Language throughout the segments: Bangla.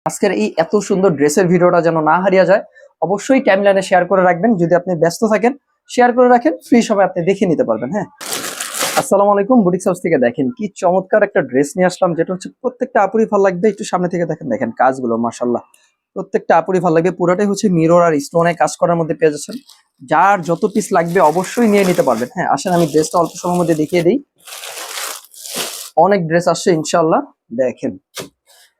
আজকের এই এত সুন্দর ড্রেসের ভিডিওটা যেন না হারিয়ে যায়, অবশ্যই টাইমলাইনে শেয়ার করে রাখবেন। যদি আপনি ব্যস্ত থাকেন, শেয়ার করে রাখেন, ফ্রি সময় আপনি দেখে নিতে পারবেন। হ্যাঁ, আসসালামু আলাইকুম। বুটিক্স হাউস থেকে দেখেন কি চমৎকার একটা ড্রেস নিয়ে আসলাম, যেটা হচ্ছে প্রত্যেকটা আপুরি ভালো লাগবে। একটু সামনে থেকে দেখেন, দেখেন কাজগুলো মাশাআল্লাহ, প্রত্যেকটা আপুরি ভালো লাগবে। পুরাটাই হচ্ছে মিরর আর স্টোনে কাজ করার মধ্যে পেয়ে যাচ্ছেন। যার যত পিস লাগবে অবশ্যই নিয়ে নিতে পারবেন। হ্যাঁ, আসেন আমি ড্রেসটা অল্প সময়ের মধ্যে দেখিয়ে দিই। অনেক ড্রেস আসছে ইনশাআল্লাহ। দেখেন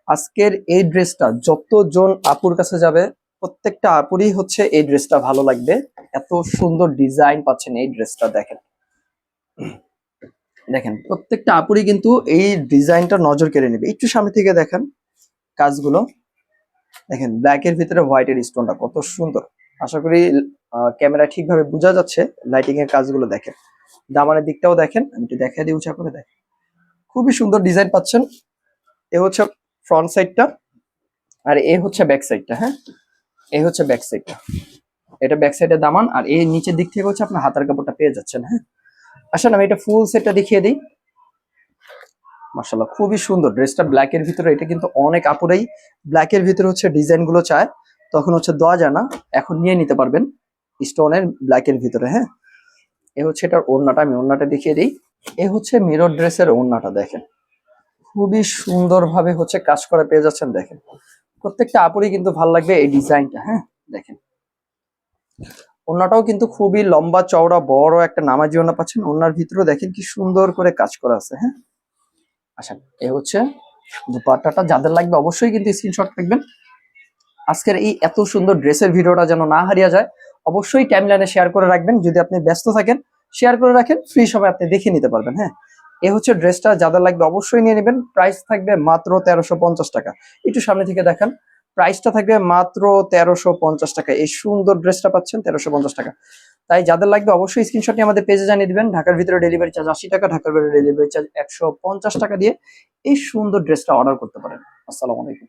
আজকের এই ড্রেসটা যতজন আপুর কাছে যাবে, প্রত্যেকটা আপুরই হচ্ছে এই ড্রেসটা ভালো লাগবে। এত সুন্দর ডিজাইন পাচ্ছেন এই ড্রেসটা। দেখেন দেখেন প্রত্যেকটা আপুরই কিন্তু এই ডিজাইনটা নজর কেড়ে নেবে। একটু সামনে থেকে দেখেন কাজগুলো, দেখেন ব্ল্যাকের ভিতরে হোয়াইটের স্টোনটা কত সুন্দর। আশা করি ক্যামেরা ঠিকভাবে বোঝা যাচ্ছে। লাইটিং এর কাজগুলো দেখেন, দামানের দিকটাও দেখেন, আমি একটু দেখাই দিই উঁচা করে। দেখেন খুবই সুন্দর ডিজাইন পাচ্ছেন। এ হচ্ছে ফ্রন্ট সাইডটা, আর এ হচ্ছে ব্যাক সাইডটা। হ্যাঁ, এই হচ্ছে ব্যাক সাইডটা, এটা ব্যাক সাইডের দামান, আর এই নিচের দিক থেকে হচ্ছে আপনার হাতার কাপড়টা পেয়ে যাচ্ছেন। হ্যাঁ, আসেন আমি এটা ফুল সেটটা দেখিয়ে দিই। মাশাআল্লাহ খুবই সুন্দর ড্রেসটা ব্ল্যাক এর ভিতরে। এটা কিন্তু অনেক আপুরাই ব্ল্যাক এর ভিতরে হচ্ছে ডিজাইন গুলো চায়, তখন হচ্ছে দেওয়া যায় না, এখন নিয়ে নিতে পারবেন স্টোনের ব্ল্যাক এর ভিতরে। হ্যাঁ, এ হচ্ছে এটার ওড়নাটা, আমি ওড়নাটা দেখিয়ে দিই। এ হচ্ছে মিরর ড্রেসের ওড়নাটা। দেখেন খুবই সুন্দর ভাবে হচ্ছে কাজ করা পেয়ে যাচ্ছেন। দেখেন প্রত্যেকটা আপুরই কিন্তু ভালো লাগবে এই ডিজাইনটা। হ্যাঁ, দেখেন ওড়নাটাও কিন্তু খুবই লম্বা চওড়া বড় একটা নামাজি ওড়না পাচ্ছেন। ওড়নার ভিতরেও দেখেন কি সুন্দর করে কাজ করা আছে। হ্যাঁ, আচ্ছা এই হচ্ছে দুপাট্টাটা। যাদের লাগবে অবশ্যই কিন্তু স্ক্রিনশট রাখবেন। আজকের এই এত সুন্দর ড্রেসের ভিডিওটা যেন না হারিয়ে যায়, অবশ্যই টাইমলাইনে শেয়ার করে রাখবেন। যদি আপনি ব্যস্ত থাকেন, শেয়ার করে রাখেন, ফ্রি সময় আপনি দেখে নিতে পারবেন। হ্যাঁ, এ হচ্ছে ড্রেসটা, যাদের লাগবে অবশ্যই নিয়ে নেবেন। প্রাইস থাকবে মাত্র 1350 টাকা। একটু সামনে থেকে দেখেন, প্রাইসটা থাকবে মাত্র 1350 টাকা। এই সুন্দর ড্রেসটা পাচ্ছেন 1350 টাকা। তাই যাদের লাগবে অবশ্যই স্ক্রিনশট নিয়ে আমাদের পেজে জানিয়ে দিবেন। ঢাকার ভিতরে ডেলিভারি চার্জ 80 টাকা, ঢাকার বাইরে ডেলিভারি চার্জ 150 টাকা দিয়ে এই সুন্দর ড্রেসটা অর্ডার করতে পারেন। আসসালামু আলাইকুম।